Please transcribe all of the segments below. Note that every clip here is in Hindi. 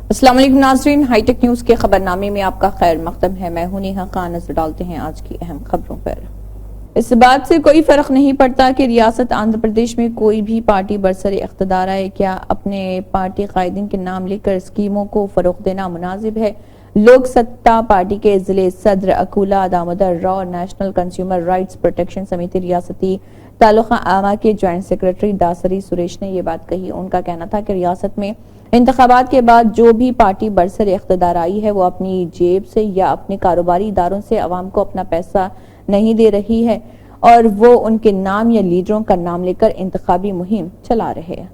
अस्सलाम वालेकुम नाज़रीन, हाईटेक न्यूज के खबरनामे में आपका खैर मकदम है। मैं हूं नेहा खान। नजर डालते हैं आज की अहम खबरों पर। इस बात से कोई फर्क नहीं पड़ता कि रियासत आंध्र प्रदेश में कोई भी पार्टी बरसर इख्तिदार आए, क्या अपने पार्टी कायदीन के नाम लेकर स्कीमों को फरोग देना मुनासिब है। लोक सत्ता पार्टी के जिले सदर Akula Damodar Rao national consumer rights protection समिति रियासती तालुका आमा के ज्वाइंट सेक्रेटरी दासरी सुरेश ने यह बात कही। उनका कहना था कि रियासत में इंतखाबात के बाद जो भी पार्टी बरसर इख्तिदार आई है वो अपनी जेब से या अपने कारोबारी इदारों से अवाम को अपना पैसा नहीं दे रही है और वो उनके नाम या लीडरों का नाम लेकर इंतखाबी मुहिम चला रहे हैं।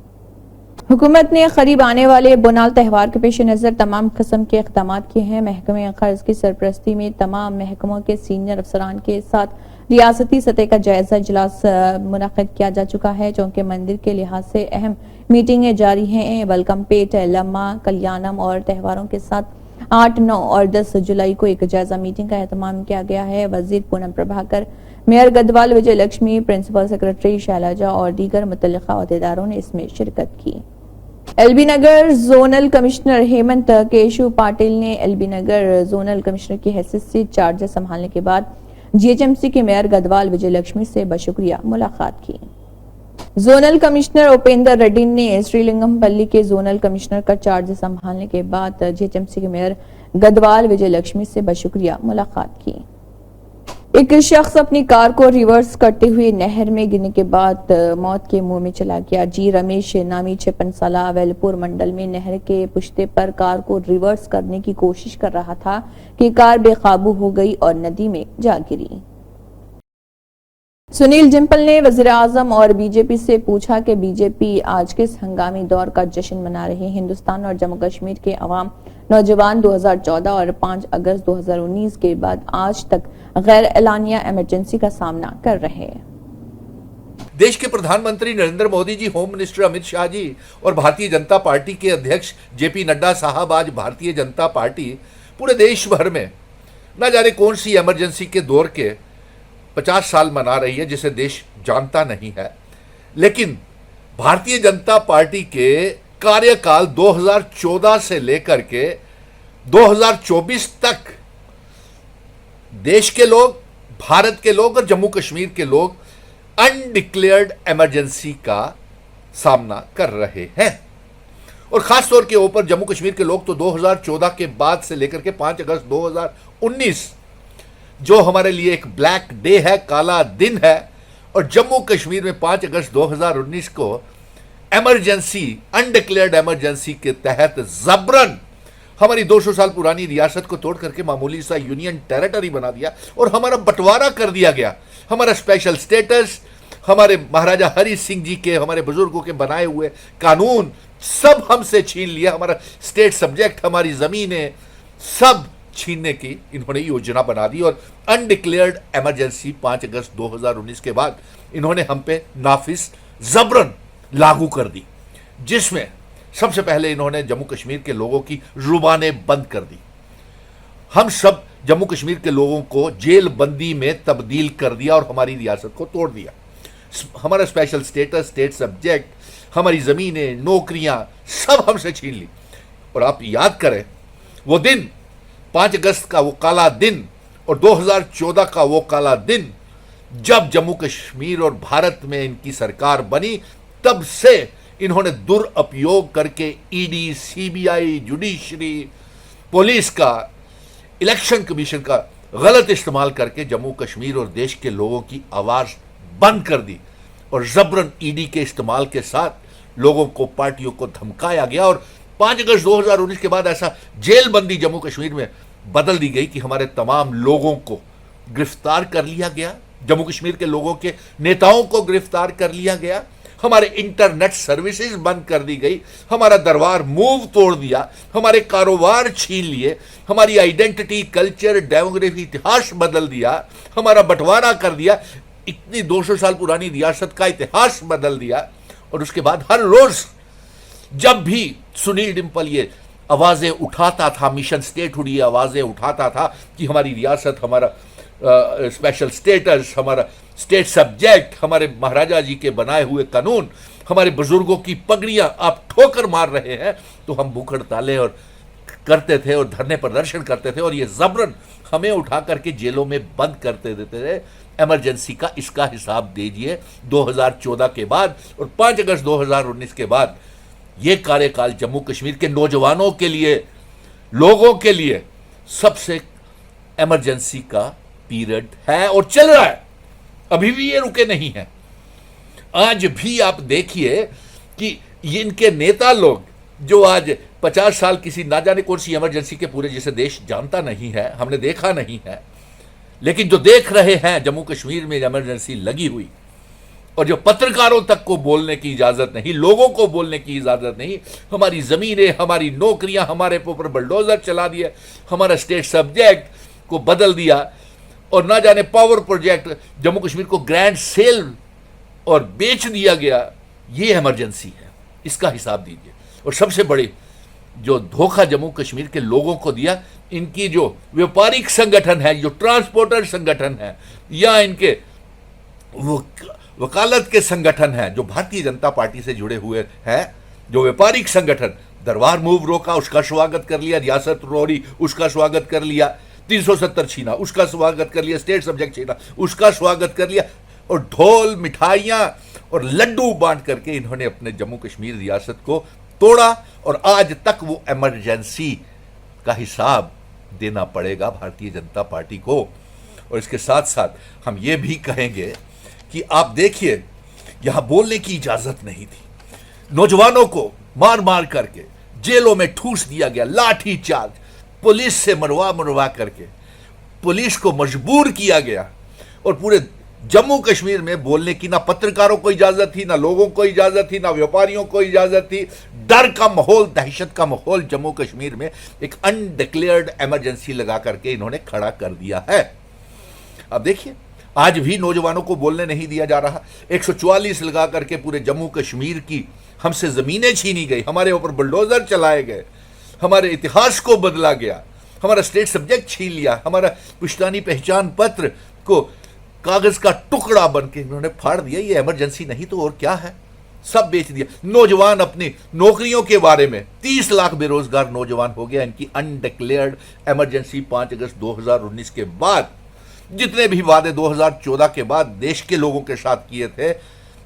हुकूमत ने करीब आने वाले बोनाल त्यौहार के पेश नजर तमाम किस्म के इकदाम किए हैं। महकमे कर्ज की सरपरस्ती में तमाम महकमों के सीनियर अफसरान के साथ रियासती सतह का जायजा इजलास मुनक्किद किया जा चुका है। चौंके मंदिर के लिहाज से अहम मीटिंगें जारी हैं। वलकमपेट, लम्मा, कल्याणम और त्योहारों के साथ 8, 9 और 10 जुलाई को एक जायजा मीटिंग का एहतमाम किया गया है। वजीर Poonam Prabhakar, mayor Gadwal Vijay Lakshmi, principal secretary Shailaja और दीगर मुतल्लिका अहदेदारों ने इसमें शिरकत की। LB Nagar zonal commissioner Hemant Keshu Patil ने एलबी नगर जोनल कमिश्नर की हैसियत से चार्ज संभालने के बाद जीएचएमसी के मेयर गदवाल विजय लक्ष्मी से बशुक्रिया मुलाकात की। जोनल कमिश्नर उपेंद्र रेड्डी ने श्रीलिंगमपल्ली के जोनल कमिश्नर का चार्ज संभालने के बाद जीएचएमसी के मेयर गदवाल विजय लक्ष्मी से बशुक्रिया मुलाकात की। एक शख्स अपनी कार को रिवर्स करते हुए नहर में गिरने के बाद मौत के मुंह में चला गया। जी रमेश नामी 56 साल वेलपुर मंडल में नहर के पुश्ते पर कार को रिवर्स करने की कोशिश कर रहा था कि कार बेकाबू हो गई और नदी में जा गिरी। सुनील जिम्पल ने वजीर आजम और बीजेपी से पूछा कि बीजेपी आज किस हंगामी दौर का जश्न मना रही है। हिंदुस्तान और जम्मू कश्मीर के अवाम नौजवान 2014 और 5 अगस्त 2019 के बाद आज तक गैर एलानिया इमरजेंसी का सामना कर रहे हैं। देश के प्रधानमंत्री नरेंद्र मोदी जी, होम मिनिस्टर अमित शाह जी और भारतीय जनता पार्टी के अध्यक्ष जेपी नड्डा साहब आज भारतीय जनता पार्टी पूरे देश भर में न जाने कौन सी इमरजेंसी के दौर के 50 साल मना रही है जिसे देश जानता नहीं है। लेकिन भारतीय जनता पार्टी के कार्यकाल 2014 से लेकर के 2024 तक देश के लोग, भारत के लोग और जम्मू कश्मीर के लोग अनडिक्लेयर्ड इमरजेंसी का सामना कर रहे हैं। और खास तौर के ऊपर जम्मू कश्मीर के लोग तो 2014 के बाद से लेकर के 5 अगस्त 2019 जो हमारे लिए एक ब्लैक डे है, काला दिन है, और जम्मू कश्मीर में 5 अगस्त 2019 को इमरजेंसी, अनडिक्लेयर्ड इमरजेंसी के तहत जबरन हमारी 200 साल पुरानी रियासत को तोड़ करके मामूली सा यूनियन टेरिटरी बना दिया और हमारा बंटवारा कर दिया गया। हमारा स्पेशल स्टेटस, हमारे महाराजा हरि सिंह जी के, हमारे बुजुर्गों के बनाए हुए कानून सब हमसे छीन लिया। हमारा स्टेट सब्जेक्ट, हमारी जमीनें सब छीनने की इन्होंने योजना बना दी और अनडिक्लेयर्ड इमरजेंसी 5 अगस्त 2019 के बाद इन्होंने हम पे नाफिज जबरन लागू कर दी, जिसमें सबसे पहले इन्होंने जम्मू कश्मीर के लोगों की जुबानें बंद कर दी। हम सब जम्मू कश्मीर के लोगों को जेल बंदी में तब्दील कर दिया और हमारी रियासत को तोड़ दिया। हमारा स्पेशल स्टेटस, स्टेट सब्जेक्ट, हमारी जमीनें, नौकरियां सब हमसे छीन ली। और आप याद करें वो दिन, 5 अगस्त का वो काला दिन और 2014 का वो काला दिन जब जम्मू कश्मीर और भारत में इनकी सरकार बनी, तब से इन्होंने दुरुपयोग करके ईडी, सीबीआई, जुडिशरी, पुलिस का, इलेक्शन कमीशन का गलत इस्तेमाल करके जम्मू कश्मीर और देश के लोगों की आवाज बंद कर दी और जबरन ईडी के इस्तेमाल के साथ लोगों को, पार्टियों को धमकाया गया। और 5 अगस्त 2019 के बाद ऐसा जेलबंदी जम्मू कश्मीर में बदल दी गई कि हमारे तमाम लोगों को गिरफ्तार कर लिया गया, जम्मू कश्मीर के लोगों के नेताओं को गिरफ्तार कर लिया गया, हमारे इंटरनेट सर्विसेज बंद कर दी गई, हमारा दरबार मूव तोड़ दिया, हमारे कारोबार छीन लिए, हमारी आइडेंटिटी, कल्चर, डेमोग्राफी, इतिहास बदल दिया, हमारा बंटवारा कर दिया, इतनी 200 साल पुरानी रियासत का इतिहास बदल दिया। और उसके बाद हर रोज जब भी सुनील डिम्पल ये आवाजें उठाता था, मिशन स्टेटहुड ये आवाजें उठाता था कि हमारी रियासत, हमारा स्पेशल स्टेटस, हमारा स्टेट सब्जेक्ट, हमारे महाराजा जी के बनाए हुए कानून, हमारे बुजुर्गों की पगड़ियां आप ठोकर मार रहे हैं, तो हम भूख हड़तालें और करते थे और धरने प्रदर्शन करते थे और ये जबरन हमें उठा करके जेलों में बंद करते देते थे। इमरजेंसी का इसका हिसाब दीजिए 2014 के बाद और 5 अगस्त 2019 के बाद ये कार्यकाल जम्मू कश्मीर के नौजवानों के लिए, लोगों के लिए सबसे इमरजेंसी का पीरियड है और चल रहा है, अभी भी ये रुके नहीं है। आज भी आप देखिए कि इनके नेता लोग जो आज 50 साल किसी ना जाने कौन सी इमरजेंसी के पूरे जिसे देश जानता नहीं है, हमने देखा नहीं है, लेकिन जो देख रहे हैं जम्मू कश्मीर में इमरजेंसी लगी हुई और जो पत्रकारों तक को बोलने की इजाजत नहीं, लोगों को बोलने की इजाजत नहीं, हमारी जमीनें, हमारी नौकरियां, हमारे ऊपर बुलडोजर चला दिया, हमारा स्टेट सब्जेक्ट को बदल दिया और ना जाने पावर प्रोजेक्ट जम्मू कश्मीर को ग्रैंड सेल और बेच दिया गया। ये इमरजेंसी है, इसका हिसाब दीजिए। और सबसे बड़ी जो धोखा जम्मू कश्मीर के लोगों को दिया, इनकी जो व्यापारिक संगठन है, जो ट्रांसपोर्टर संगठन है या इनके वकालत के संगठन हैं जो भारतीय जनता पार्टी से जुड़े हुए हैं, जो व्यापारिक संगठन, दरबार मूव रोका, उसका स्वागत कर लिया, रियासत रोड़ी, उसका स्वागत कर लिया, 370 छीना, उसका स्वागत कर लिया, स्टेट सब्जेक्ट छीना, उसका स्वागत कर लिया और ढोल मिठाइयां और लड्डू बांट करके इन्होंने अपने जम्मू कश्मीर रियासत को तोड़ा और आज तक वो इमरजेंसी का हिसाब देना पड़ेगा भारतीय जनता पार्टी को। और इसके साथ साथ हम ये भी कहेंगे कि आप देखिए, यहां बोलने की इजाजत नहीं थी, नौजवानों को मार मार करके जेलों में ठूस दिया गया, लाठी चार्ज, पुलिस से मरवा करके पुलिस को मजबूर किया गया और पूरे जम्मू कश्मीर में बोलने की ना पत्रकारों को इजाजत थी, ना लोगों को इजाजत थी, ना व्यापारियों को इजाजत थी। डर का माहौल, दहशत का माहौल जम्मू कश्मीर में एक अनडिक्लेयर्ड इमरजेंसी लगा करके इन्होंने खड़ा कर दिया है। अब देखिए, आज भी नौजवानों को बोलने नहीं दिया जा रहा। 144 लगा करके पूरे जम्मू कश्मीर की हमसे जमीनें छीनी गई, हमारे ऊपर बुलडोजर चलाए गए, हमारे इतिहास को बदला गया, हमारा स्टेट सब्जेक्ट छीन लिया, हमारा पुश्तैनी पहचान पत्र को कागज का टुकड़ा बन के इन्होंने फाड़ दिया। ये इमरजेंसी नहीं तो और क्या है, सब बेच दिया। नौजवान अपनी नौकरियों के बारे में 30 लाख बेरोजगार नौजवान हो गया इनकी अनडिक्लेयर्ड इमरजेंसी 5 अगस्त 2019 के बाद। जितने भी वादे 2014 के बाद देश के लोगों के साथ किए थे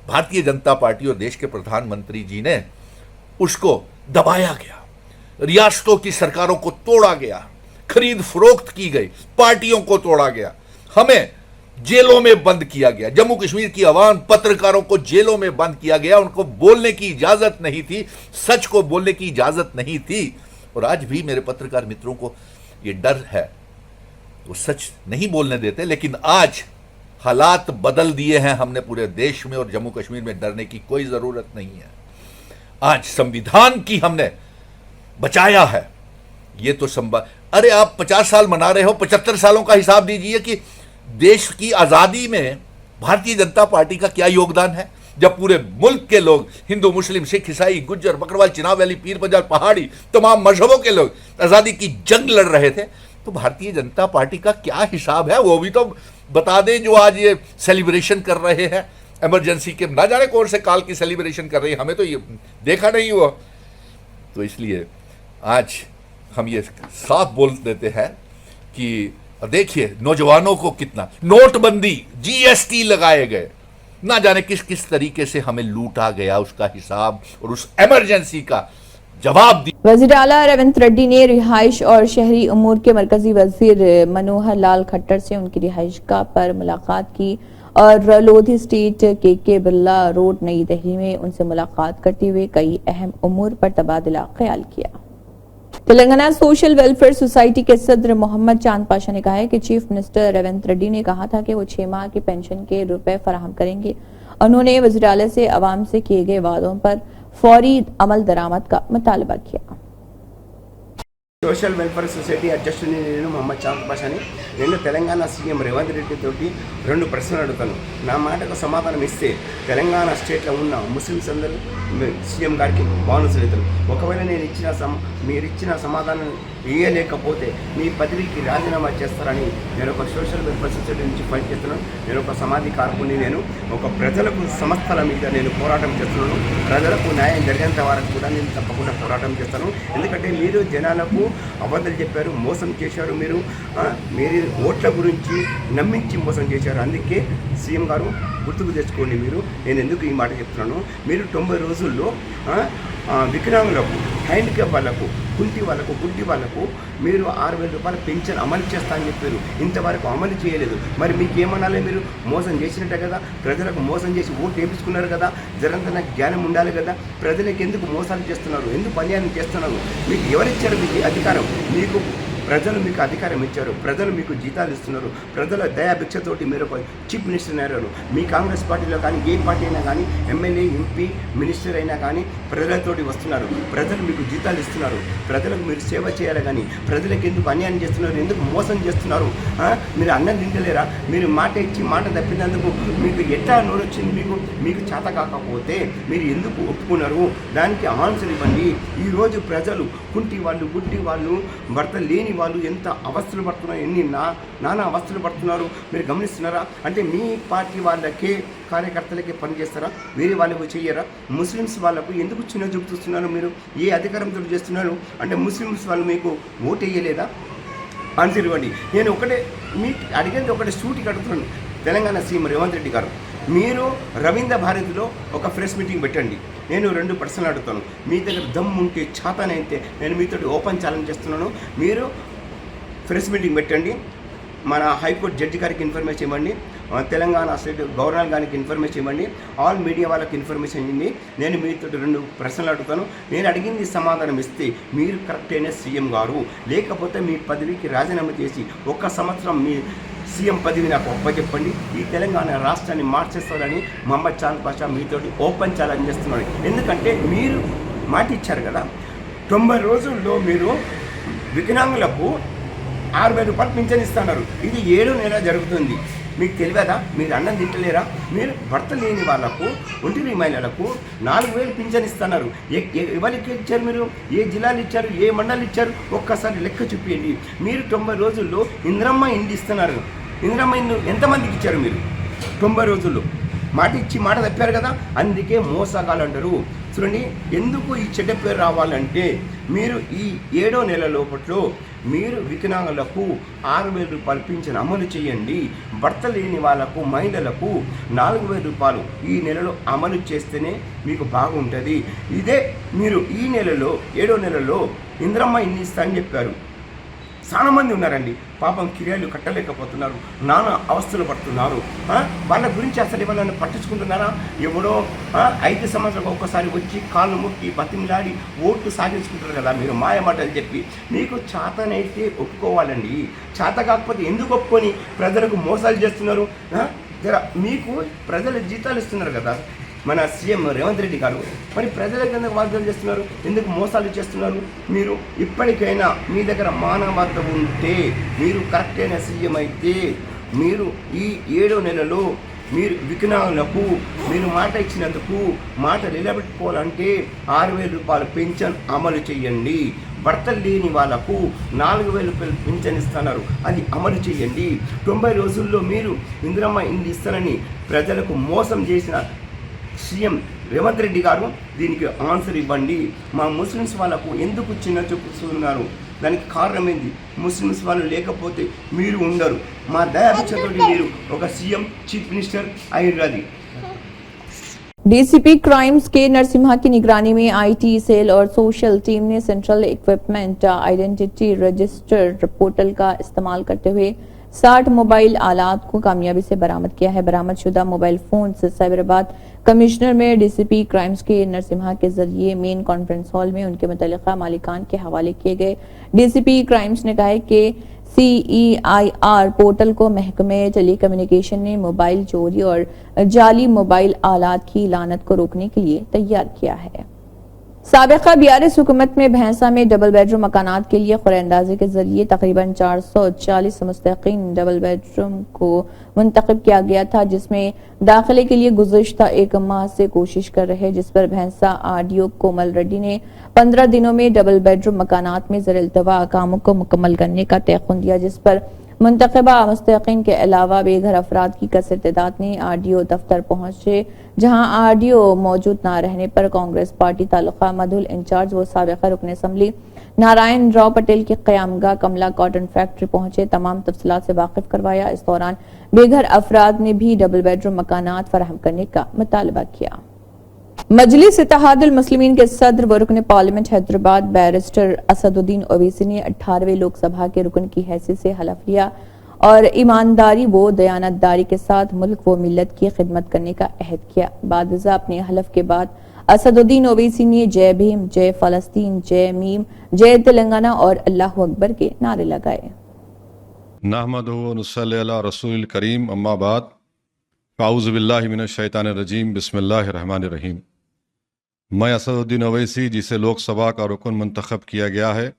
भारतीय जनता पार्टी और देश के प्रधानमंत्री जी ने, उसको दबाया गया, रियासतों की सरकारों को तोड़ा गया, खरीद फरोख्त की गई, पार्टियों को तोड़ा गया, हमें जेलों में बंद किया गया, जम्मू कश्मीर की आवाम, पत्रकारों को जेलों में बंद किया गया, उनको बोलने की इजाजत नहीं थी, सच को बोलने की इजाजत नहीं थी। और आज भी मेरे पत्रकार मित्रों को ये डर है, वो सच नहीं बोलने देते, लेकिन आज हालात बदल दिए हैं हमने पूरे देश में और जम्मू कश्मीर में डरने की कोई जरूरत नहीं है। आज संविधान की हमने बचाया है, ये तो अरे आप 50 साल मना रहे हो, 75 सालों का हिसाब दीजिए कि देश की आजादी में भारतीय जनता पार्टी का क्या योगदान है। जब पूरे मुल्क के लोग, हिंदू, मुस्लिम, सिख, ईसाई, गुज्जर, बकरवाल, चिनाब वैली, पीर पंजाल, पहाड़ी, तमाम मजहबों के लोग आजादी की जंग लड़ रहे थे, तो भारतीय जनता पार्टी का क्या हिसाब है वो भी तो बता दें। जो आज ये सेलिब्रेशन कर रहे हैं इमरजेंसी के, ना जाने कौन से काल की सेलिब्रेशन कर रहे हैं, हमें तो ये देखा नहीं हुआ। तो इसलिए आज हम ये साफ बोल देते हैं कि देखिए नौजवानों को कितना, नोटबंदी, जीएसटी लगाए गए, ना जाने किस किस तरीके से हमें लूटा गया, उसका हिसाब और उस इमरजेंसी का जवाब दिया। वजीर आला रेवंत रेड्डी ने रिहाइश और शहरी उमूर के मरकजी वजीर मनोहर लाल खट्टर से उनकी रिहाइश गाह पर मुलाकात की और लोधी स्ट्रीट के बिरला रोड नई दिल्ली में उनसे मुलाकात करते हुए कई अहम उमूर पर तबादला ख्याल किया। तेलंगाना सोशल वेलफेयर सोसाइटी के सदर मोहम्मद चांद पाशा ने कहा है कि चीफ मिनिस्टर रेवंत रेड्डी ने कहा था कि वो 6 माह की पेंशन के रुपए फराहम करेंगे। उन्होंने वज़ीर आला से अवाम से किए गए वादों पर फौरी अमल दरामद का मुतालबा किया। సోషల్ వెల్ఫేర్ సొసైటీ అధ్యక్షుడిని నేను మొహమ్మద్ చాంద్ పాషాని. నేను తెలంగాణ సీఎం రేవంత్ రెడ్డి తోటి 2 ప్రశ్నలు అడుగుతాను. నా మాటకు సమాధానం ఇస్తే తెలంగాణ స్టేట్లో ఉన్న ముస్లిమ్స్ అందరూ సీఎం గారికి బానిసలు అవుతారు. ఒకవేళ మీరు ఇచ్చిన సమాధానం ఇవ్వలేకపోతే మీ పదవికి రాజీనామా చేస్తారని నేను ఒక సోషల్ వెల్ఫేర్ సొసైటీ నుంచి ఫైట్ చేస్తున్నాను. నేను ఒక సమాధి కార్పుని, నేను ఒక ప్రజలకు సంస్థల మీద నేను పోరాటం చేస్తున్నాను. ప్రజలకు న్యాయం జరిగేంత వరకు కూడా నేను తప్పకుండా పోరాటం చేస్తాను. ఎందుకంటే మీరు జనాలకు అబద్ధాలు చెప్పారు, మోసం చేశారు. మీరు ఓట్ల గురించి నమ్మించి మోసం చేశారు. అందుకే సీఎం గారు గుర్తుకు తెచ్చుకోండి. నేను ఎందుకు ఈ మాట చెప్తున్నాను, మీరు 90 రోజుల్లో వికలాంగులకు, హ్యాండిక్యాప్ వాళ్ళకు, గుడ్డి వాళ్ళకు మీరు 6,000 రూపాయల పెన్షన్ అమలు చేస్తా అని చెప్పారు. ఇంతవరకు అమలు చేయలేదు. మరి మీకేమనాలి? మీరు మోసం చేసినట్టే కదా, ప్రజలకు మోసం చేసి ఓటు వేయించుకున్నారు కదా, జరంతన జ్ఞానం ఉండాలి కదా. ప్రజలకు ఎందుకు మోసాలు చేస్తున్నారు, ఎందుకు అన్యాయం చేస్తున్నారు? మీకు ఎవరిచ్చారు మీకు అధికారం? ప్రజలు మీకు అధికారం ఇచ్చారు, ప్రజలు మీకు జీతాలు ఇస్తున్నారు, ప్రజల దయాభిక్షతోటి మీరు ఒక చీఫ్ మినిస్టర్ అయ్యారు. మీ కాంగ్రెస్ పార్టీలో కానీ ఏ పార్టీ అయినా కానీ ఎమ్మెల్యే, ఎంపీ, మినిస్టర్ అయినా కానీ ప్రజలతోటి వస్తున్నారు. ప్రజలు మీకు జీతాలు ఇస్తున్నారు, ప్రజలకు మీరు సేవ చేయాలి. కానీ ప్రజలకు ఎందుకు అన్యాయం చేస్తున్నారు, ఎందుకు మోసం చేస్తున్నారు? మీరు అన్నం తింటలేరా? మీరు మాట ఇచ్చి మాట తప్పినందుకు మీకు ఎట్లా నోరు వచ్చింది? మీకు చేత కాకపోతే మీరు ఎందుకు ఒప్పుకున్నారు? దానికి ఆన్సర్ ఇవ్వండి. ఈరోజు ప్రజలు కుంటి వాళ్ళు, గుడ్డి వాళ్ళు, భర్త లేని వాళ్ళు ఎంత అవస్థలు పడుతున్నారు, ఎన్ని నానా అవస్థలు పడుతున్నారు మీరు గమనిస్తున్నారా? అంటే మీ పార్టీ వాళ్ళకే, కార్యకర్తలకే పనిచేస్తారా? వేరే వాళ్ళకు చెయ్యరా? ముస్లిమ్స్ వాళ్ళకు ఎందుకు చిన్న చూపు చూస్తున్నారు? మీరు ఏ అధికారంతో చేస్తున్నారు? అంటే ముస్లిమ్స్ వాళ్ళు మీకు ఓటు వేయలేదా? ఆన్సర్ ఇవ్వండి. నేను మీకు అడిగేది ఒకటి సూటికి అడుగుతున్నాను. తెలంగాణ సీఎం రేవంత్ రెడ్డి గారు, మీరు రవీంద్ర భారతిలో ఒక ప్రెస్ మీటింగ్ పెట్టండి. నేను 2 ప్రశ్నలు అడుగుతాను. మీ దగ్గర దమ్ము ఉంటే, చేతనైతే నేను మీతో ఓపెన్ ఛాలెంజ్ చేస్తున్నాను. మీరు ప్రెస్ మీటింగ్ పెట్టండి, మన హైకోర్టు జడ్జి గారికి ఇన్ఫర్మేషన్ ఇవ్వండి, తెలంగాణ స్టేట్ గవర్నర్ గారికి ఇన్ఫర్మేషన్ ఇవ్వండి, ఆల్ మీడియా వాళ్ళకి ఇన్ఫర్మేషన్ ఇవ్వండి. నేను మీతో 2 ప్రశ్నలు అడుగుతాను. నేను అడిగింది సమాధానం ఇస్తే మీరు కరెక్ట్ అయిన సీఎం గారు, లేకపోతే మీ పదవికి రాజీనామా చేసి 1 సంవత్సరం మీ సీఎం పదవి నాకు ఒప్పచెప్పండి. ఈ తెలంగాణ రాష్ట్రాన్ని మార్చేస్తారని మహమ్మద్ చాంద్ పాషా మీతోటి ఓపెన్ ఛాలెంజ్ చేస్తున్నాడు. ఎందుకంటే మీరు మాట ఇచ్చారు కదా, 90 రోజుల్లో మీరు వికలాంగులకు 6,000 రూపాయలు పింఛన్ ఇస్తున్నారు. ఇది 7వ నెల జరుగుతుంది. మీకు తెలియదా? మీరు అన్నం తింటలేరా? మీరు భర్త లేని వాళ్ళకు, ఒంటరి మహిళలకు 4,000 పింఛన్ ఇస్తున్నారు. ఎవరికి ఇచ్చారు? మీరు ఏ జిల్లాలు ఇచ్చారు, ఏ మండలు ఇచ్చారు? ఒక్కసారి లెక్క చూపించండి. మీరు 90 రోజుల్లో ఇందిరమ్మ ఇండ్లు ఇస్తున్నారు. ఇందిరమ్మ ఇండ్లు ఎంతమందికి ఇచ్చారు? మీరు 90 రోజుల్లో మాట ఇచ్చి మాట తప్పారు కదా. అందుకే మోసగాళ్ళు అంటారు. చూడండి, ఎందుకు ఈ చెడ్డ పేరు రావాలంటే, మీరు ఈ 7వ నెల లోపట్లో మీరు వికలాంగులకు 6,000 రూపాయలు పింఛన్ అమలు చేయండి. భర్త లేని వాళ్ళకు, మహిళలకు 4,000 రూపాయలు ఈ నెలలో అమలు చేస్తేనే మీకు బాగుంటుంది. ఇదే మీరు ఈ నెలలో 7వ నెలలో ఇందిరమ్మ ఇల్లు ఇస్తా అని చెప్పారు. చాలా మంది ఉన్నారండి, పాపం కిరాయిలు కట్టలేకపోతున్నారు, నానా అవస్థలు పడుతున్నారు. వాళ్ళ గురించి అసలు వాళ్ళని పట్టించుకుంటున్నారా? ఎవడో 5 సంవత్సరాలకు ఒక్కసారి వచ్చి కాళ్ళు ముక్కి బతిమిలాడి ఓట్లు సాగించుకుంటారు కదా. మీరు మాయమాటలు చెప్పి, మీకు చేతనైతే ఒప్పుకోవాలండి. చేత కాకపోతే ఎందుకు ఒప్పుకొని ప్రజలకు మోసాలు చేస్తున్నారు? మీకు ప్రజలు జీతాలు ఇస్తున్నారు కదా మన సీఎం రేవంత్ రెడ్డి గారు, మరి ప్రజలకు ఎందుకు వాగ్దానం చేస్తున్నారు? ఎందుకు మోసాలు చేస్తున్నారు? మీరు ఇప్పటికైనా మీ దగ్గర మానవత్వం ఉంటే, మీరు కరెక్ట్ అయిన సీఎం అయితే, మీరు ఈ 7వ నెలలో మీరు వికలాంగులకు మీరు మాట ఇచ్చినందుకు మాట నిలబెట్టుకోవాలంటే 6,000 రూపాయల పెన్షన్ అమలు చేయండి. భర్త లేని వాళ్ళకు 4,000 రూపాయలు పెన్షన్ ఇస్తున్నారు, అది అమలు చేయండి. 90 రోజుల్లో మీరు ఇందిరమ్మ ఇండ్లు ఇస్తారని ప్రజలకు మోసం చేసిన సీఎం రేవంత్ రెడ్డి గారు, దీనికి ఆన్సర్ ఇవ్వండి. మా ముస్లిమ్స్ వాళ్ళకు ఎందుకు చిన్న చూపుతున్నారు? దానికి కారణం ఏంది? ముస్లిమ్స్ వాళ్ళు లేకపోతే మీరు ఉండరు. మా దయాభిక్షతోటి మీరు ఒక సీఎం, చీఫ్ మినిస్టర్ అయ్యారు. डीसीपी क्राइम्स के नरसिम्हा की निगरानी में आईटी सेल और सोशल टीम ने central equipment identity register portal का इस्तेमाल करते हुए 60 मोबाइल आलात को कामयाबी से बरामद किया है। बरामदशुदा मोबाइल फोन साइबराबाद कमिश्नर में डीसीपी क्राइम्स के नरसिम्हा के जरिए मेन कॉन्फ्रेंस हॉल में उनके मुतल्लिका मालिकान के हवाले किए गए। डीसीपी क्राइम्स ने कहा है कि CEIR पोर्टल को महकमे टेलीकम्युनिकेशन ने मोबाइल चोरी और जाली मोबाइल आलात की लानत को रोकने के लिए तैयार किया है। साबिका BRS हुकूमत में भैंसा में डबल बेडरूम मकानात के लिए खुरेंदाजी के जरिए तकरीबन 440 मुस्तकीन डबल बेडरूम को मुंतखब किया गया था, जिसमें दाखिले के लिए गुज़िश्ता 1 माह से कोशिश कर रहे, जिस पर भैंसा RDO कोमल रेड्डी ने 15 दिनों में डबल बेडरूम मकानात में ज़र-इल्तवा कामों को मुकम्मल करने का तयक़ुन दिया, जिस पर मुंतखबा मुस्तहिकीन के अलावा बेघर अफराद की कसर तादाद ने RDO दफ्तर पहुंचे, जहां RDO मौजूद न रहने पर कांग्रेस पार्टी तालुका मधुल इंचार्ज व साबिक़ा रुकन असम्बली नारायण राव पटेल की क़यामगाह कमला कॉटन फैक्ट्री पहुंचे, तमाम तफसीलात से वाकिफ करवाया। इस दौरान बेघर अफराद ने भी डबल बेडरूम मकानात फराहम करने का मुतालबा किया। मजलिस इत्तेहादुल मुस्लिमीन के सदर व रुकन पार्लियामेंट हैदराबाद बैरिस्टर असदुद्दीन ओवैसी ने 18वें लोकसभा के रुकन की हैसियत से हलफ लिया और ईमानदारी व दयानतदारी के साथ मुल्क व मिल्लत की खिदमत करने का अहद किया। बादशाह अपने हलफ के बाद असदुद्दीन ओवैसी ने जय भीम, जय फलस्तीन, जय मीम, जय तेलंगाना और अल्लाहु अकबर के नारे लगाए। नहमदुहु व नुसल्ली अला रसूलिल करीम, अम्मा बाद, फाऊज़ु बिल्लाहि मिनश शैतानिर रजीम, बिस्मिल्लाहिर रहमानिर रहीम। मैं असदुद्दीन ओवैसी, जिसे लोकसभा का रुकन मुंतखब किया गया है,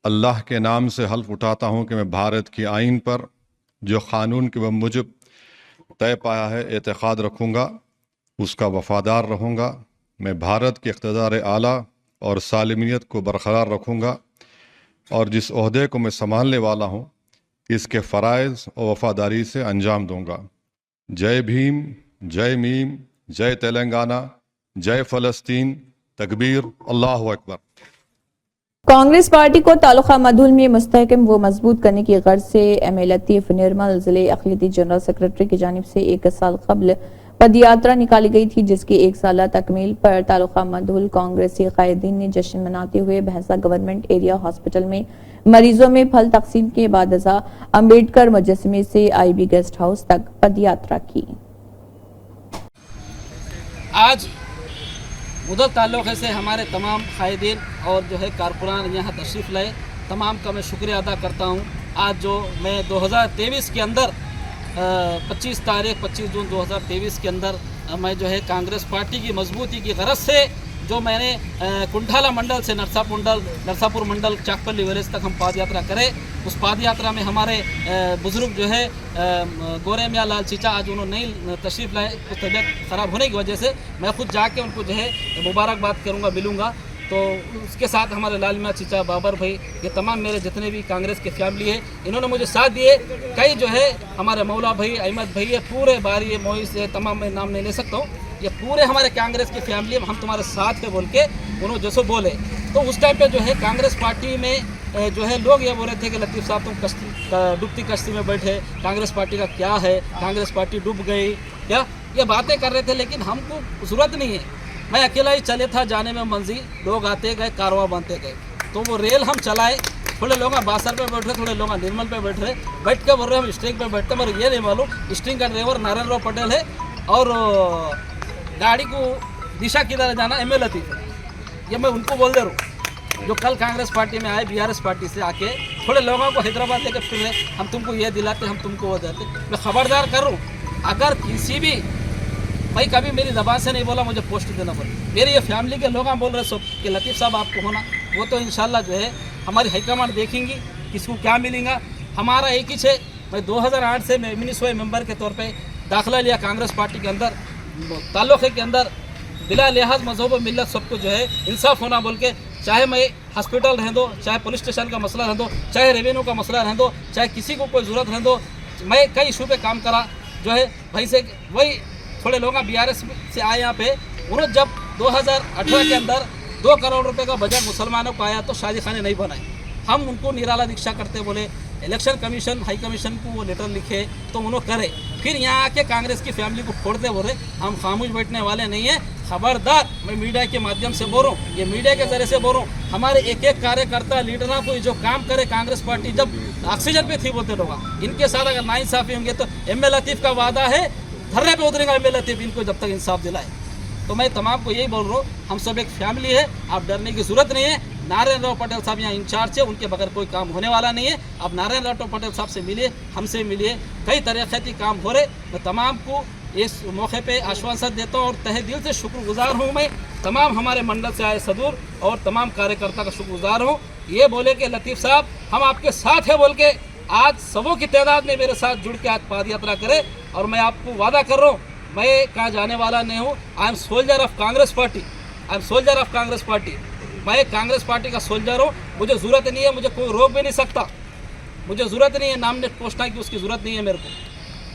अल्लाह के नाम से हल्फ उठाता हूँ कि मैं भारत की आइन पर जो क़ानून के मुजब तय पाया है एतक़ाद रखूँगा, उसका वफ़ादार रहूँगा। मैं भारत के इक़्तिदार आला और सालिमियत को बरकरार रखूँगा और जिस ओहदे को मैं संभालने वाला हूँ इसके फ़राइज़ और वफ़ादारी से अंजाम दूँगा। जय भीम, जय मीम, जय तेलंगाना, जय फ़लस्तीन, तकबीर, अल्लाहु अकबर। कांग्रेस पार्टी को तालुका मधुल में मुस्तहकम व मजबूत करने की गर्ज से MA लतीफ़ निर्मल जिले अक़लियती जनरल सेक्रेटरी की जानिब से 1 साल कबल पदयात्रा निकाली गई थी, जिसकी 1 साला तकमील पर तालुका मधुल कांग्रेसी कायदीन ने जश्न मनाते हुए भैंसा गवर्नमेंट एरिया हॉस्पिटल में मरीजों में फल तकसीम के बाद अम्बेडकर मुजस्समे से IB गेस्ट हाउस तक पदयात्रा की। आज मुदल ताल्लुक़े से हमारे तमाम कायदीन और जो है कारकुनान यहाँ तशरीफ़ लाए, तमाम का मैं शुक्रिया अदा करता हूँ। आज जो मैं 2023 के अंदर 25 जून 2023 के अंदर मैं जो है कांग्रेस पार्टी की मजबूती की गरज से जो मैंने कुंठाला मंडल से नरसापुर मंडल चाकपल्ली विलेज तक हम पद यात्रा करें, उस पद यात्रा में हमारे बुजुर्ग जो है गोरे मियाँ लाल चीचा आज उन्होंने नहीं तशरीफ़ लाए, कुछ तबीयत ख़राब होने की वजह से। मैं खुद जाके उनको जो है मुबारकबाद करूँगा, मिलूँगा। तो उसके साथ हमारे लाल मियाँ चीचा, बाबर भाई, ये तमाम मेरे जितने भी कांग्रेस के फैमिली है, इन्होंने मुझे साथ दिए। कई जो है हमारे मौला भाई, अहमद भाई, ये पूरे बारी मोइस है, तमाम मैं नाम नहीं ले सकता हूँ, ये पूरे हमारे कांग्रेस की फैमिली हम तुम्हारे साथ है बोल के उन्होंने जैसे बोले। तो उस टाइम पे जो है कांग्रेस पार्टी में जो है लोग ये बोल रहे थे कि लतीफ़ साहब तुम डूबती कश्ती में बैठे, कांग्रेस पार्टी का क्या है, कांग्रेस पार्टी डूब गई क्या, ये बातें कर रहे थे। लेकिन हमको ज़रूरत नहीं है, मैं अकेला ही चले था, जाने में मंजिल, लोग आते गए, कारवां बनते गए। तो वो रेल हम चलाए, थोड़े लोग बासर पे बैठ रहे, थोड़े लोग निर्मल पे बैठ रहे, बैठ के बोल रहे हम स्ट्रिंग पे बैठते, मगर ये नहीं मालूम स्ट्रिंग का ड्राइवर नारायण राव पटेल है और गाड़ी को दिशा किधर जाना MA लतीफ़ है। ये मैं उनको बोल दे रहा हूँ जो कल कांग्रेस पार्टी में आए, BRS पार्टी से आके थोड़े लोगों को हैदराबाद लेकर फिर रहे, हम तुमको ये दिलाते, हम तुमको वो देते। मैं खबरदार कर रहा हूँ, अगर किसी भी भाई कभी मेरी ज़बान से नहीं बोला मुझे पोस्ट देना पड़े, मेरी ये फैमिली के लोग बोल रहे सब कि लतीफ़ साहब आपको होना, वो तो इंशाल्लाह जो है हमारी हाईकमान देखेंगी किसको क्या मिलेगा। हमारा एक ही है, मैं 2008 से मैं म्यूनिसिपल मेंबर के तौर पे दाखिला लिया कांग्रेस पार्टी के अंदर, ताल्लुक़े के अंदर बिला लिहाज मजहब और मिल्लत सबको जो है इंसाफ होना बोल के, चाहे मैं हॉस्पिटल रह दो, चाहे पुलिस स्टेशन का मसला रह दो, चाहे रेवेन्यू का मसला रह दो, चाहे किसी को कोई ज़रूरत रह दो, मैं कई इशू पे काम करा जो है भाई से। वही थोड़े लोग BRS से आए यहाँ पे, उन्होंने जब 2018 के अंदर 2 करोड़ रुपए का बजट मुसलमानों को आया तो शादी खाने नहीं बनाए, हम उनको निराला दीक्षा करते बोले, इलेक्शन कमीशन हाई कमीशन को वो लेटर लिखे तो उन्होंने करे, फिर यहाँ आके कांग्रेस की फैमिली को फोड़ते बोले। हम खामोश बैठने वाले नहीं हैं, खबरदार। मैं मीडिया के माध्यम से बोल रहा हूँ, ये मीडिया के जरिए से बोल रहा हूँ, हमारे एक एक कार्यकर्ता लीडर को जो काम करे कांग्रेस पार्टी जब ऑक्सीजन पे थी बोलते लोग, इनके साथ अगर नाइंसाफी होंगे तो MA लतीफ़ का वादा है धरने पे उतरेगा MA लतीफ़, इनको जब तक इंसाफ दिलाए। तो मैं तमाम को यही बोल रहा हूँ, हम सब एक फैमिली है, आप डरने की ज़रूरत नहीं है। नारायण राव पटेल साहब यहाँ इंचार्ज है, उनके बगैर कोई काम होने वाला नहीं है। आप नारायण राव पटेल साहब से मिलिए, हमसे मिलिए, कई तरीक़ती काम हो रहे। मैं तमाम को इस मौके पे आश्वासन देता हूँ और तहे दिल से शुक्रगुजार हूँ। मैं तमाम हमारे मंडल से आए सदूर और तमाम कार्यकर्ता का शुक्रगुजार हूँ। ये बोले कि लतीफ़ साहब हम आपके साथ हैं बोल के आज सबों की तादाद में मेरे साथ जुड़ के आज पद यात्रा करें। और मैं आपको वादा कर रहा हूँ, मैं कहाँ जाने वाला नहीं हूँ। I am soldier of Congress party, I am soldier of Congress party. मैं कांग्रेस पार्टी का सोल्जर हूँ, मुझे ज़रूरत नहीं है, मुझे कोई रोक भी नहीं सकता। मुझे ज़रूरत नहीं है नामिनेट पोस्ट की, उसकी ज़रूरत नहीं है मेरे को।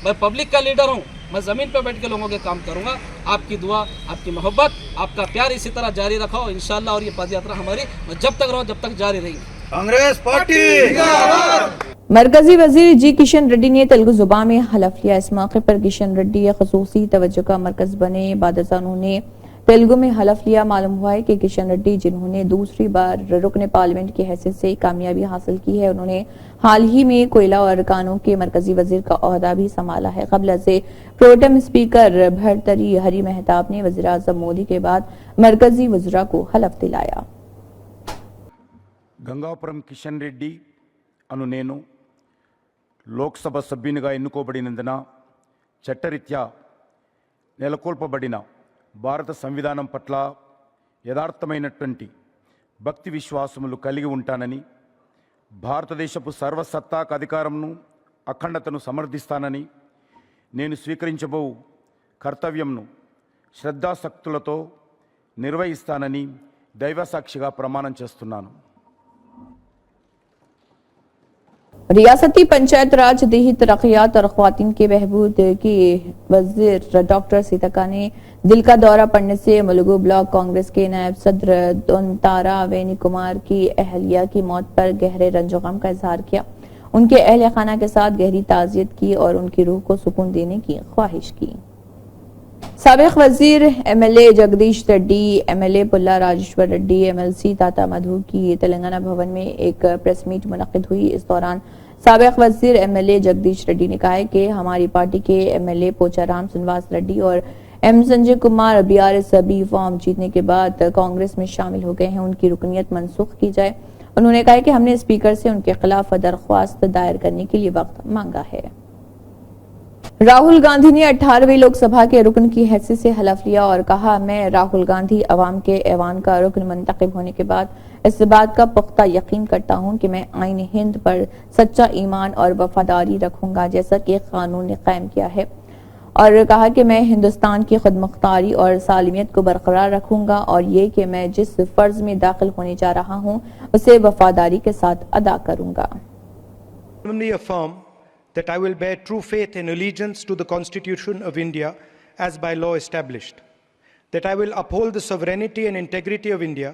मैं पब्लिक का लीडर हूँ, मैं ज़मीन पर बैठ के लोगों के काम करूँगा। आपकी दुआ, आपकी मोहब्बत, आपका प्यार इसी तरह जारी रखो इंशाअल्लाह। और ये पद यात्रा हमारी जब तक रहो, जब तक जारी रहेगी। कांग्रेस पार्टी। मरकजी वजीर जी किशन रेड्डी ने तेलुगु जुबान में हलफ लिया। इस मौके पर किशन रेड्डी खसूसी तवज्जो का मरकज बने। बाद उन्होंने तेलुगु में हलफ लिया। मालूम हुआ है कि किशन रेड्डी, जिन्होंने दूसरी बार रुकने पार्लियामेंट की हैसियत से कामयाबी हासिल की है, उन्होंने हाल ही में कोयला और कानून के मरकजी वजीर का ओहदा भी संभाला है। कबल से प्रोटेम स्पीकर भर्तरी हरी मेहताब ने वजीर आजम मोदी के बाद मरकजी वज़रा को हलफ दिलाया। గంగాపురం కిషన్ రెడ్డి అను నేను లోక్సభ సభ్యునిగా ఎన్నుకోబడినందున చట్టరీత్యా నెలకొల్పబడిన భారత సంవిధానం పట్ల యథార్థమైనటువంటి భక్తి విశ్వాసములు కలిగి ఉంటానని, భారతదేశపు సర్వసత్తాక అధికారంను అఖండతను సమర్థిస్తానని, నేను స్వీకరించబో కర్తవ్యంను శ్రద్ధాశక్తులతో నిర్వహిస్తానని దైవసాక్షిగా ప్రమాణం చేస్తున్నాను। रियासती पंचायत राज, देही तरक्यात और ख्वातीन के बहबूद की वजीर डॉक्टर सीतका ने दिल का दौरा पड़ने से मुलुगु ब्लॉक कांग्रेस के नायब सदर दोनतारा वेनी कुमार की अहलिया की मौत पर गहरे रंजो गम का इजहार किया। उनके अहल खाना के साथ गहरी ताज़ियत की और उनकी रूह को सुकून देने की ख्वाहिश की। साबिक वजीर MLA Jagdish Reddy, MLA Pulla Rajeshwar Reddy, MLC Tata Madhu की तेलंगाना भवन में एक प्रेस मीट मुनक्किद हुई। इस दौरान साबिक वजीर एमएलए जगदीश रेड्डी ने कहा है कि हमारी पार्टी के एमएलए पोचाराम श्रीनिवास रेड्डी और M Sanjay Kumar BRS B form जीतने के बाद कांग्रेस में शामिल हो गए हैं, उनकी रुकनीत मनसूख की जाए। उन्होंने कहा कि हमने स्पीकर से उनके खिलाफ दरख्वास्त दायर करने के लिए वक्त मांगा है। राहुल गांधी ने 18वीं लोकसभा के रुकन की हैसियत से हलफ लिया और कहा, मैं राहुल गांधी अवाम के ऐवान का रुकन मुंतखब होने के बाद इस बात का पुख्ता यकीन करता हूं कि मैं आईन हिंद पर सच्चा ईमान और वफादारी रखूंगा जैसा कि कानून ने कायम किया है, और कहा कि मैं हिंदुस्तान की खुद मुख्तारी और सालिमियत को बरकरार रखूंगा और ये कि मैं जिस फर्ज में दाखिल होने जा रहा हूं उसे वफादारी के साथ अदा करूंगा। That I will bear true faith and allegiance to the Constitution of India as by law established, that I will uphold the sovereignty and integrity of India,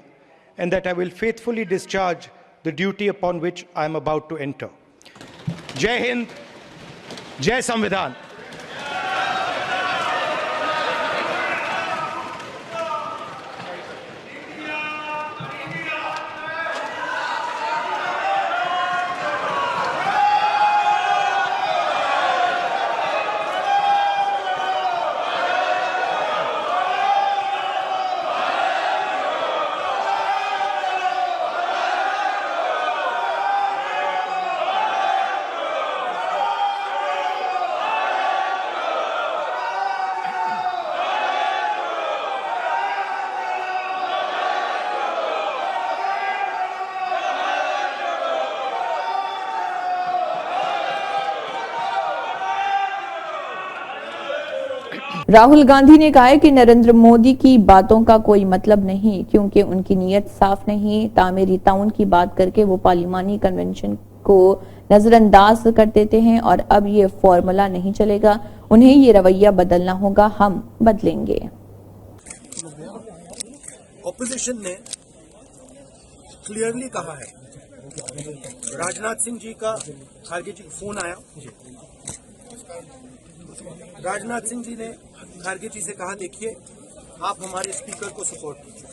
and that I will faithfully discharge the duty upon which I am about to enter. Jai Hind, Jai Samvidhan. Rahul Gandhi ने कहा है कि नरेंद्र मोदी की बातों का कोई मतलब नहीं, क्योंकि उनकी नीयत साफ नहीं। तामीरी ताउन की बात करके वो पार्लिमानी कन्वेंशन को नजरअंदाज कर देते हैं और अब ये फॉर्मूला नहीं चलेगा, उन्हें ये रवैया बदलना होगा, हम बदलेंगे। ऑपोजिशन ने क्लियरली कहा है, राजनाथ सिंह जी का खारगे जी को फोन आया, राजनाथ सिंह जी ने खारगे जी से कहा, देखिए आप हमारे स्पीकर को सपोर्ट कीजिए।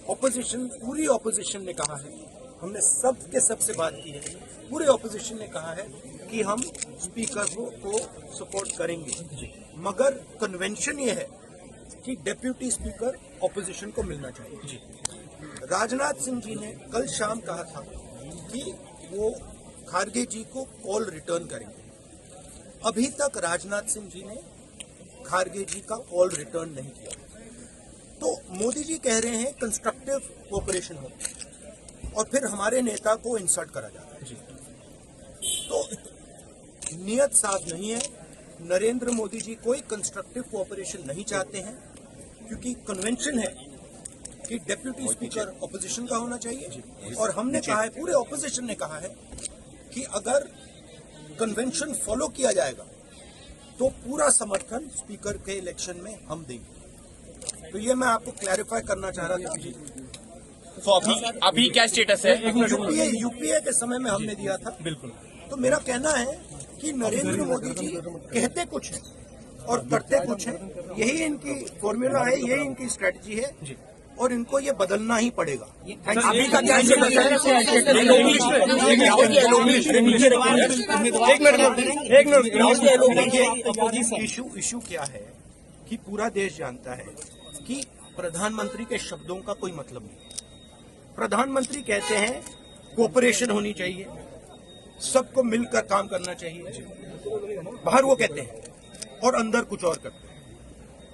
ऑपोजिशन, पूरी ऑपोजिशन ने कहा है, हमने सब के सब से बात की है, पूरे ऑपोजिशन ने कहा है कि हम स्पीकर को सपोर्ट करेंगे, मगर कन्वेंशन ये है कि डेप्यूटी स्पीकर ऑपोजिशन को मिलना चाहिए। राजनाथ सिंह जी ने कल शाम कहा था कि वो खारगे जी को कॉल रिटर्न करेंगे। अभी तक राजनाथ सिंह जी ने खारगे जी का कॉल रिटर्न नहीं किया। तो मोदी जी कह रहे हैं कंस्ट्रक्टिव कोऑपरेशन हो, और फिर हमारे नेता को इंसल्ट करा जाता है। तो नियत साफ नहीं है। नरेंद्र मोदी जी कोई कंस्ट्रक्टिव कोऑपरेशन नहीं चाहते हैं, क्योंकि कन्वेंशन है कि डेप्यूटी स्पीकर ऑपोजिशन का होना चाहिए, और हमने कहा है, पूरे ऑपोजिशन ने कहा है कि अगर कन्वेंशन फॉलो किया जाएगा तो पूरा समर्थन स्पीकर के इलेक्शन में हम देंगे। तो ये मैं आपको क्लैरिफाई करना चाह रहा था। तो अभी क्या स्टेटस है? यूपीए के समय में हमने दिया था। बिल्कुल। तो मेरा कहना है कि नरेंद्र मोदी जी कहते कुछ है और करते कुछ है, यही इनकी फॉर्मूला है, यही इनकी स्ट्रेटजी है और इनको ये बदलना ही पड़ेगा। अभी का क्या इशू क्या है कि पूरा देश जानता है कि प्रधानमंत्री के शब्दों का कोई मतलब नहीं। प्रधानमंत्री कहते हैं कोऑपरेशन होनी चाहिए, सबको मिलकर काम करना चाहिए, बाहर वो कहते हैं और अंदर कुछ और करते हैं।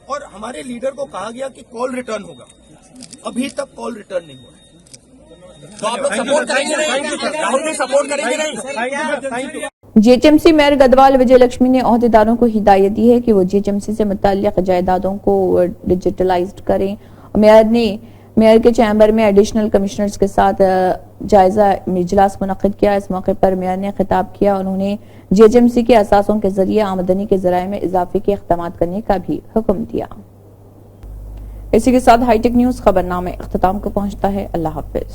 और हमारे लीडर को कहा गया कि कॉल रिटर्न होगा, अभी तक कॉल रिटर्न नहीं हुआ है। तो आप लोग सपोर्ट करेंगे नहीं? राहुल जी सपोर्ट करेंगे नहीं? जीएचएमसी मेयर गढ़वाल विजय लक्ष्मी ने ओहदेदारों को हिदायत दी है कि वो जीएचएमसी से मुताल्लिक जायदादों को डिजिटलाइज्ड करें। मेयर के चैम्बर में एडिशनल कमिश्नर्स के साथ जायजा इजलास मुनक्किद किया। इस मौके पर मेयर ने खिताब किया। उन्होंने जीएचएमसी के असासों के जरिए आमदनी के जराये में इजाफे के इक़दाम करने का भी हुक्म दिया। इसी के साथ हाईटेक न्यूज खबरनामे इख्तिताम को पहुंचता है। अल्लाह हाफिज।